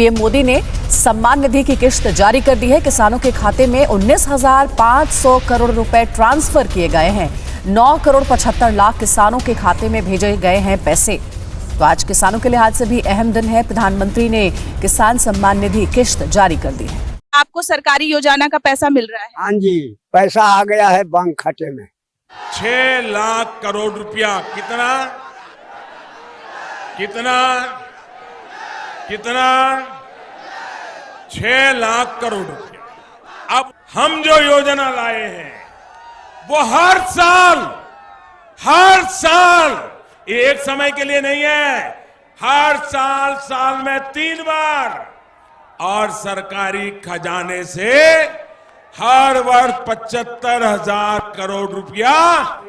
PM Modi ने सम्मान निधि की किश्त जारी कर दी है। किसानों के खाते में 19,500 करोड़ रुपए ट्रांसफर किए गए हैं। 9 करोड़ 75 लाख किसानों के खाते में भेजे गए हैं पैसे। तो आज किसानों के लिहाज से भी अहम दिन है। प्रधानमंत्री ने किसान सम्मान निधि किश्त जारी कर दी है। आपको सरकारी योजना का पैसा मिल रहा है? हाँ जी, पैसा आ गया है बैंक खाते में। 6 लाख करोड़ रुपया। कितना कितना कितना 6 लाख करोड़ रुपया। अब हम जो योजना लाए हैं वो हर साल ये एक समय के लिए नहीं है, हर साल में 3 बार, और सरकारी खजाने से हर वर्ष 75,000 करोड़ रुपया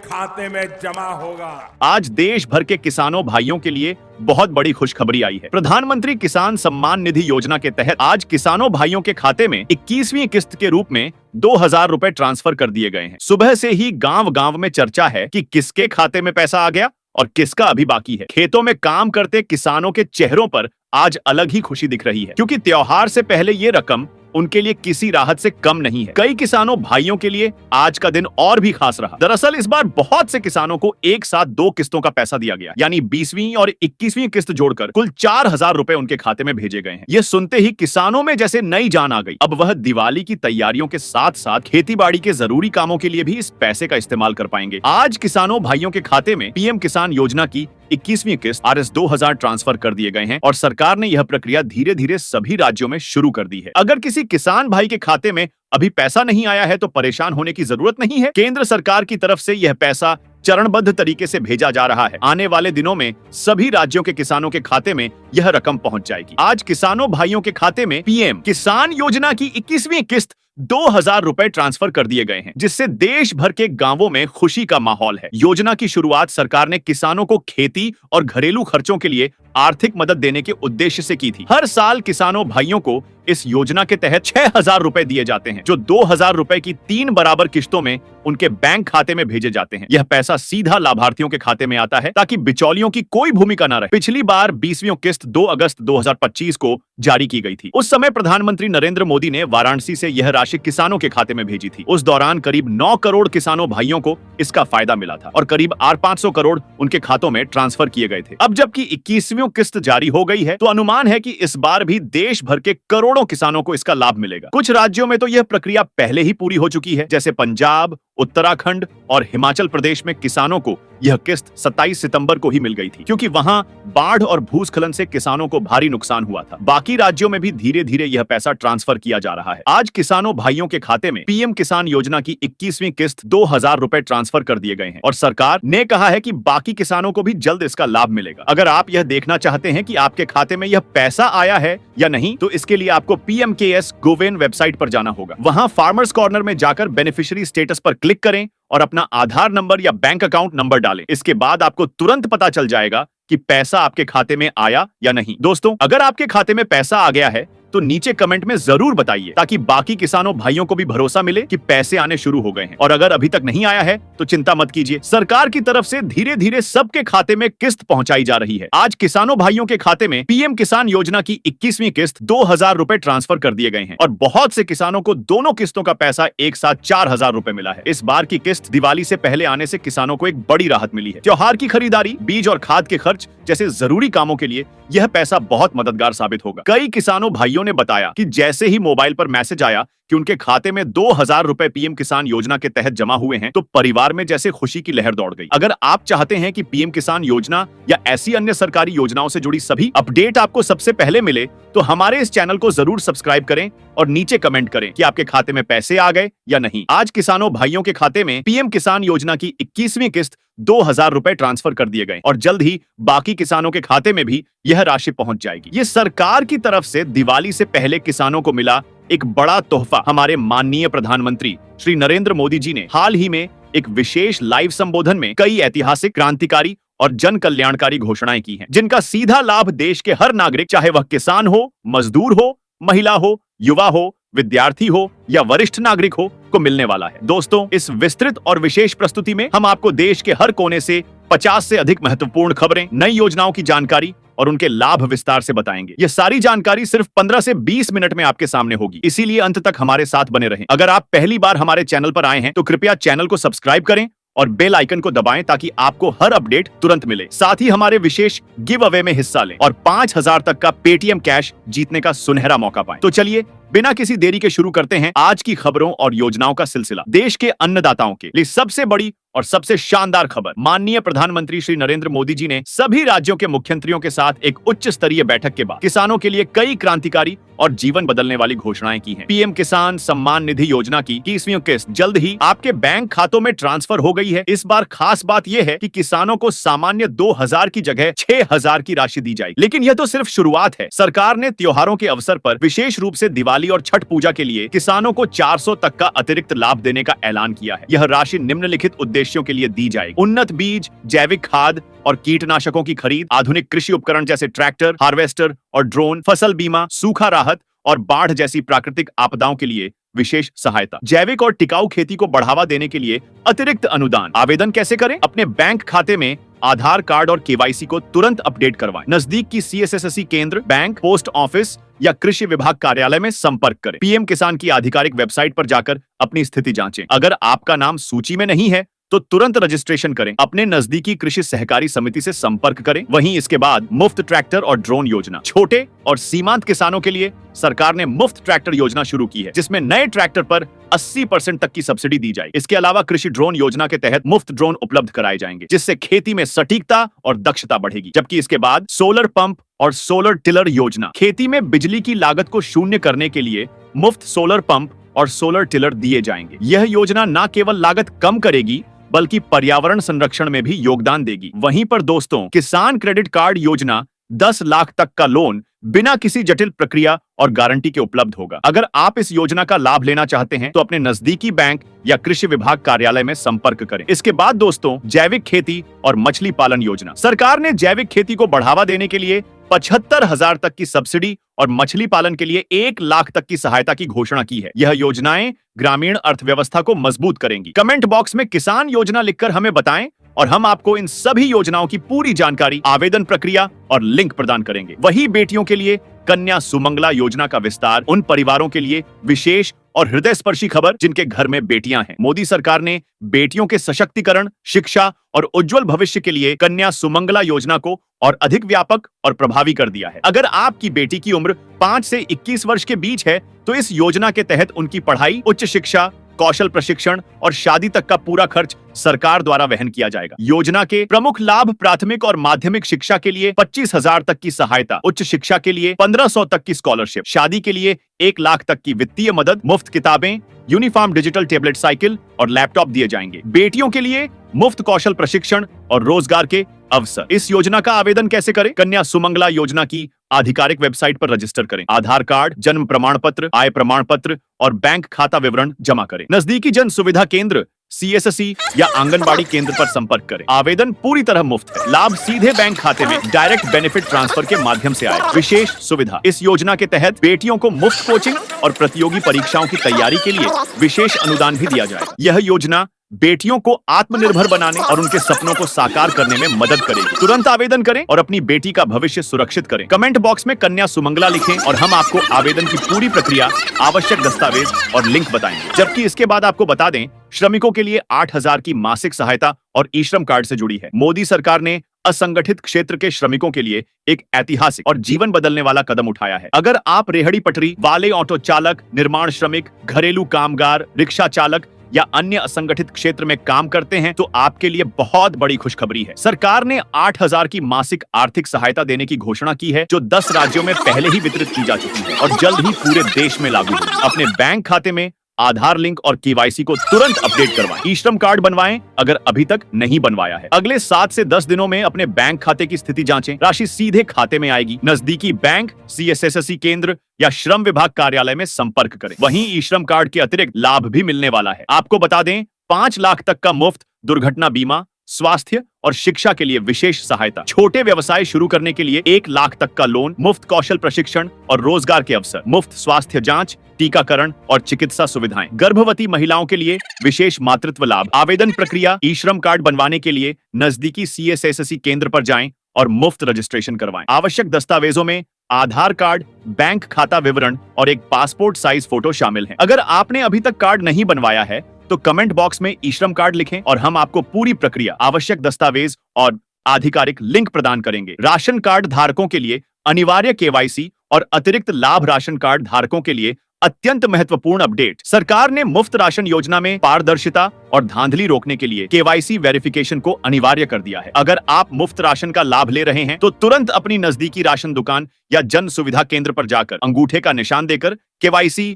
खाते में जमा होगा। आज देश भर के किसानों भाइयों के लिए बहुत बड़ी खुशखबरी आई है। प्रधानमंत्री किसान सम्मान निधि योजना के तहत आज किसानों भाइयों के खाते में 21वीं किस्त के रूप में 2,000 रुपए ट्रांसफर कर दिए गए हैं। सुबह से ही गांव में चर्चा है कि किसके खाते में पैसा आ गया और किसका अभी बाकी है। खेतों में काम करते किसानों के चेहरों पर आज अलग ही खुशी दिख रही है, क्योंकि त्योहार से पहले ये रकम उनके लिए किसी राहत से कम नहीं है। कई किसानों भाइयों के लिए आज का दिन और भी खास रहा। दरअसल इस बार बहुत से किसानों को एक साथ 2 किस्तों का पैसा दिया गया, यानी 20वीं और 21वीं किस्त जोड़कर कुल 4,000 रुपए उनके खाते में भेजे गए हैं। ये सुनते ही किसानों में जैसे नई जान आ गई। अब वह दिवाली की तैयारियों के साथ साथ खेती बाड़ी के जरूरी कामों के लिए भी इस पैसे का इस्तेमाल कर पाएंगे। आज किसानों भाइयों के खाते में पीएम किसान योजना की 21वीं किस्त RS 2000 ट्रांसफर कर दिए गए हैं और सरकार ने यह प्रक्रिया धीरे धीरे सभी राज्यों में शुरू कर दी है। अगर किसी किसान भाई के खाते में अभी पैसा नहीं आया है तो परेशान होने की जरूरत नहीं है। केंद्र सरकार की तरफ से यह पैसा चरणबद्ध तरीके से भेजा जा रहा है। आने वाले दिनों में सभी राज्यों के किसानों के खाते में यह रकम पहुंच जाएगी। आज किसानों भाइयों के खाते में पीएम किसान योजना की 21वीं किस्त 2,000 रुपए ट्रांसफर कर दिए गए हैं, जिससे देश भर के गांवों में खुशी का माहौल है। योजना की शुरुआत सरकार ने किसानों को खेती और घरेलू खर्चों के लिए आर्थिक मदद देने के उद्देश्य से की थी। हर साल किसानों भाइयों को इस योजना के तहत 6,000 रुपए दिए जाते हैं, जो 2,000 रुपए की 3 बराबर किश्तों में उनके बैंक खाते में भेजे जाते हैं। यह पैसा सीधा लाभार्थियों के खाते में आता है, ताकि बिचौलियों की कोई भूमिका न रहे। पिछली बार 20वीं किस्त 2 अगस्त 2025 को जारी की गई थी। उस समय प्रधानमंत्री नरेंद्र मोदी ने वाराणसी से यह राशि किसानों के खाते में भेजी थी। उस दौरान करीब 9 करोड़ किसानों भाइयों को इसका फायदा मिला था और करीब 500 करोड़ उनके खातों में ट्रांसफर किए गए थे। अब जबकि 21वीं किस्त जारी हो गई है, तो अनुमान है कि इस बार भी देश भर के करोड़ों किसानों को इसका लाभ मिलेगा। कुछ राज्यों में तो यह प्रक्रिया पहले ही पूरी हो चुकी है, जैसे पंजाब, उत्तराखंड और हिमाचल प्रदेश में किसानों को यह किस्त 27 सितंबर को ही मिल गई थी, क्योंकि वहां बाढ़ और भूस्खलन से किसानों को भारी नुकसान हुआ था। बाकी राज्यों में भी धीरे धीरे यह पैसा ट्रांसफर किया जा रहा है। आज किसानों भाइयों के खाते में पीएम किसान योजना की 21वीं किस्त 2,000 रुपए ट्रांसफर कर दिए गए हैं और सरकार ने कहा है कि बाकी किसानों को भी जल्द इसका लाभ मिलेगा। अगर आप यह देखना चाहते हैं कि आपके खाते में यह पैसा आया है या नहीं, तो इसके लिए आपको PMKS Goven वेबसाइट पर जाना होगा। वहां फार्मर्स कॉर्नर में जाकर बेनिफिशियरी स्टेटस पर क्लिक करें और अपना आधार नंबर या बैंक अकाउंट नंबर डालें। इसके बाद आपको तुरंत पता चल जाएगा कि पैसा आपके खाते में आया या नहीं। दोस्तों, अगर आपके खाते में पैसा आ गया है तो नीचे कमेंट में जरूर बताइए, ताकि बाकी किसानों भाइयों को भी भरोसा मिले कि पैसे आने शुरू हो गए हैं। और अगर अभी तक नहीं आया है तो चिंता मत कीजिए, सरकार की तरफ से धीरे धीरे सबके खाते में किस्त पहुंचाई जा रही है। आज किसानों भाइयों के खाते में पीएम किसान योजना की 21वीं किस्त 2,000 रुपए ट्रांसफर कर दिए गए हैं और बहुत से किसानों को दोनों किस्तों का पैसा एक साथ 4,000 रुपए मिला है। इस बार की किस्त दिवाली से पहले आने से किसानों को एक बड़ी राहत मिली है। त्योहार की खरीदारी, बीज और खाद के खर्च जैसे जरूरी कामों के लिए यह पैसा बहुत मददगार साबित होगा। कई किसानों भाइयों ने बताया कि जैसे ही मोबाइल पर मैसेज आया कि उनके खाते में 2,000 रुपए पीएम किसान योजना के तहत जमा हुए हैं, तो परिवार में जैसे खुशी की लहर दौड़ गई। अगर आप चाहते हैं कि पीएम किसान योजना या ऐसी अन्य सरकारी योजनाओं से जुड़ी सभी अपडेट आपको सबसे पहले मिले, तो हमारे इस चैनल को जरूर सब्सक्राइब करें और नीचे कमेंट करें कि आपके खाते में पैसे आ गए या नहीं। आज किसानों भाइयों के खाते में पीएम किसान योजना की 21वीं किस्त 2,000 रुपए ट्रांसफर कर दिए गए और जल्द ही बाकी किसानों के खाते में भी यह राशि पहुंच जाएगी। ये सरकार की तरफ से दिवाली से पहले किसानों को मिला एक बड़ा तोहफा। हमारे माननीय प्रधानमंत्री श्री नरेंद्र मोदी जी ने हाल ही में एक विशेष लाइव संबोधन में कई ऐतिहासिक, क्रांतिकारी और जन कल्याणकारी घोषणाएं की हैं, जिनका सीधा लाभ देश के हर नागरिक, चाहे वह किसान हो, मजदूर हो, महिला हो, युवा हो, विद्यार्थी हो या वरिष्ठ नागरिक हो, को मिलने वाला है। दोस्तों, इस विस्तृत और विशेष प्रस्तुति में हम आपको देश के हर कोने से 50 से अधिक महत्वपूर्ण खबरें, नई योजनाओं की जानकारी और उनके लाभ विस्तार से बताएंगे। ये सारी जानकारी सिर्फ 15 से 20 मिनट में आपके सामने होगी, इसीलिए अंत तक हमारे साथ बने रहें। अगर आप पहली बार हमारे चैनल पर आए हैं तो कृपया चैनल को सब्सक्राइब करें और बेल आइकन को दबाएं ताकि आपको हर अपडेट तुरंत मिले। साथ ही हमारे विशेष गिव अवे में हिस्सा लें और 5000 तक का पेटीएम कैश जीतने का सुनहरा मौका पाएं। तो चलिए बिना किसी देरी के शुरू करते हैं आज की खबरों और योजनाओं का सिलसिला। देश के अन्नदाताओं के लिए सबसे बड़ी और सबसे शानदार खबर। माननीय प्रधानमंत्री श्री नरेंद्र मोदी जी ने सभी राज्यों के मुख्यमंत्रियों के साथ एक उच्च स्तरीय बैठक के बाद किसानों के लिए कई क्रांतिकारी और जीवन बदलने वाली घोषणाएं की हैं। पीएम किसान सम्मान निधि योजना की 21वीं किस्त जल्द ही आपके बैंक खातों में ट्रांसफर हो गई है। इस बार खास बात यह है कि किसानों को सामान्य 2000 की जगह 6000 की राशि दी जाएगी। लेकिन यह तो सिर्फ शुरुआत है। सरकार ने त्योहारों के अवसर पर विशेष रूप से दिवाली और छठ पूजा के लिए किसानों को 400 तक का अतिरिक्त लाभ देने का ऐलान किया है। यह राशि निम्नलिखित उद्देश्यों के लिए दी जाएगी: उन्नत बीज, जैविक खाद और कीटनाशकों की खरीद, आधुनिक कृषि उपकरण जैसे ट्रैक्टर, हार्वेस्टर और ड्रोन, फसल बीमा, सूखा राहत और बाढ़ जैसी प्राकृतिक आपदाओं के लिए विशेष सहायता, जैविक और टिकाऊ खेती को बढ़ावा देने के लिए अतिरिक्त अनुदान। आवेदन कैसे करें? अपने बैंक खाते में आधार कार्ड और केवाईसी को तुरंत अपडेट करवाएं। नजदीक की सीएसएससी केंद्र, बैंक, पोस्ट ऑफिस या कृषि विभाग कार्यालय में संपर्क करें। पीएम किसान की आधिकारिक वेबसाइट पर जाकर अपनी स्थिति जांचें। अगर आपका नाम सूची में नहीं है तो तुरंत रजिस्ट्रेशन करें। अपने नजदीकी कृषि सहकारी समिति से संपर्क करें। वहीं इसके बाद मुफ्त ट्रैक्टर और ड्रोन योजना। छोटे और सीमांत किसानों के लिए सरकार ने मुफ्त ट्रैक्टर योजना शुरू की है, जिसमें नए ट्रैक्टर पर 80% तक की सब्सिडी दी जाएगी। इसके अलावा कृषि ड्रोन योजना के तहत मुफ्त ड्रोन उपलब्ध कराए जाएंगे, जिससे खेती में सटीकता और दक्षता बढ़ेगी। जबकि इसके बाद सोलर पंप और सोलर टिलर योजना। खेती में बिजली की लागत को शून्य करने के लिए मुफ्त सोलर पंप और सोलर टिलर दिए जाएंगे। यह योजना न केवल लागत कम करेगी बल्कि पर्यावरण संरक्षण में भी योगदान देगी। वहीं पर दोस्तों, किसान क्रेडिट कार्ड योजना 10 लाख तक का लोन बिना किसी जटिल प्रक्रिया और गारंटी के उपलब्ध होगा। अगर आप इस योजना का लाभ लेना चाहते हैं तो अपने नजदीकी बैंक या कृषि विभाग कार्यालय में संपर्क करें। इसके बाद दोस्तों, जैविक खेती और मछली पालन योजना। सरकार ने जैविक खेती को बढ़ावा देने के लिए 75,000 तक की सब्सिडी और मछली पालन के लिए 1 लाख तक की सहायता की घोषणा की है। यह योजनाएं ग्रामीण अर्थव्यवस्था को मजबूत करेंगी। कमेंट बॉक्स में किसान योजना लिखकर हमें बताएं और हम आपको इन सभी योजनाओं की पूरी जानकारी, आवेदन प्रक्रिया और लिंक प्रदान करेंगे। वही बेटियों के लिए कन्या सुमंगला योजना का विस्तार। उन परिवारों के लिए विशेष और हृदय स्पर्शी खबर जिनके घर में बेटियां हैं। मोदी सरकार ने बेटियों के सशक्तिकरण, शिक्षा और उज्जवल भविष्य के लिए कन्या सुमंगला योजना को और अधिक व्यापक और प्रभावी कर दिया है। अगर आपकी बेटी की उम्र 5 से 21 वर्ष के बीच है तो इस योजना के तहत उनकी पढ़ाई, उच्च शिक्षा, कौशल प्रशिक्षण और शादी तक का पूरा खर्च सरकार द्वारा वहन किया जाएगा। योजना के प्रमुख लाभ: प्राथमिक और माध्यमिक शिक्षा के लिए 25,000 तक की सहायता, उच्च शिक्षा के लिए 1500 तक की स्कॉलरशिप, शादी के लिए 1 लाख तक की वित्तीय मदद, मुफ्त किताबें, यूनिफॉर्म डिजिटल टेबलेट साइकिल और लैपटॉप दिए जाएंगे। बेटियों के लिए मुफ्त कौशल प्रशिक्षण और रोजगार के अवसर। इस योजना का आवेदन कैसे करें? कन्या सुमंगला योजना की आधिकारिक वेबसाइट पर रजिस्टर करें। आधार कार्ड, जन्म प्रमाण पत्र, आय प्रमाण पत्र और बैंक खाता विवरण जमा करें। नजदीकी जन सुविधा केंद्र, सीएससी या आंगनबाड़ी केंद्र पर संपर्क करें। आवेदन पूरी तरह मुफ्त है। लाभ सीधे बैंक खाते में डायरेक्ट बेनिफिट ट्रांसफर के माध्यम से आएगा। विशेष सुविधा: इस योजना के तहत बेटियों को मुफ्त कोचिंग और प्रतियोगी परीक्षाओं की तैयारी के लिए विशेष अनुदान भी दिया जाएगा। यह योजना बेटियों को आत्मनिर्भर बनाने और उनके सपनों को साकार करने में मदद करेगी। तुरंत आवेदन करें और अपनी बेटी का भविष्य सुरक्षित करें। कमेंट बॉक्स में कन्या सुमंगला लिखें और हम आपको आवेदन की पूरी प्रक्रिया, आवश्यक दस्तावेज और लिंक बताएंगे। जबकि इसके बाद आपको बता दें, श्रमिकों के लिए 8,000 की मासिक सहायता और ई श्रम कार्ड से जुड़ी है। मोदी सरकार ने असंगठित क्षेत्र के श्रमिकों के लिए एक ऐतिहासिक और जीवन बदलने वाला कदम उठाया है। अगर आप रेहड़ी पटरी वाले, ऑटो चालक, निर्माण श्रमिक, घरेलू कामगार, रिक्शा चालक या अन्य असंगठित क्षेत्र में काम करते हैं तो आपके लिए बहुत बड़ी खुशखबरी है। सरकार ने 8,000 की मासिक आर्थिक सहायता देने की घोषणा की है, जो 10 राज्यों में पहले ही वितरित की जा चुकी है और जल्द ही पूरे देश में लागू होगी। अपने बैंक खाते में आधार लिंक और केवाईसी को तुरंत अपडेट करवाएं। ई श्रम कार्ड बनवाएं अगर अभी तक नहीं बनवाया है। अगले 7 से 10 दिनों में अपने बैंक खाते की स्थिति जांचें। राशि सीधे खाते में आएगी। नजदीकी बैंक, सीएसएससी केंद्र या श्रम विभाग कार्यालय में संपर्क करें। वहीं ई श्रम कार्ड के अतिरिक्त लाभ भी मिलने वाला है। आपको बता दें, 5 लाख तक का मुफ्त दुर्घटना बीमा स्वास्थ्य और शिक्षा के लिए विशेष सहायता, छोटे व्यवसाय शुरू करने के लिए 1 लाख तक का लोन, मुफ्त कौशल प्रशिक्षण और रोजगार के अवसर, मुफ्त स्वास्थ्य जांच, टीकाकरण और चिकित्सा सुविधाएं, गर्भवती महिलाओं के लिए विशेष मातृत्व लाभ। आवेदन प्रक्रिया: ई श्रम कार्ड बनवाने के लिए नजदीकी CSSC केंद्र पर जाएं और मुफ्त रजिस्ट्रेशन करवाएं। आवश्यक दस्तावेजों में आधार कार्ड, बैंक खाता विवरण और एक पासपोर्ट साइज फोटो शामिल हैं। अगर आपने अभी तक कार्ड नहीं बनवाया है तो कमेंट बॉक्स में ई श्रम कार्ड लिखें और हम आपको पूरी प्रक्रिया, आवश्यक दस्तावेज और आधिकारिक लिंक प्रदान करेंगे। राशन कार्ड धारकों के लिए अनिवार्य KYC और अतिरिक्त लाभ राशन कार्ड धारकों के लिए अत्यंत महत्वपूर्ण अपडेट। सरकार ने मुफ्त राशन योजना में पारदर्शिता और धांधली रोकने के लिए KYC वेरिफिकेशन को अनिवार्य कर दिया है। अगर आप मुफ्त राशन का लाभ ले रहे हैं तो तुरंत अपनी नजदीकी राशन दुकान या जन सुविधा केंद्र पर जाकर अंगूठे का निशान देकर KYC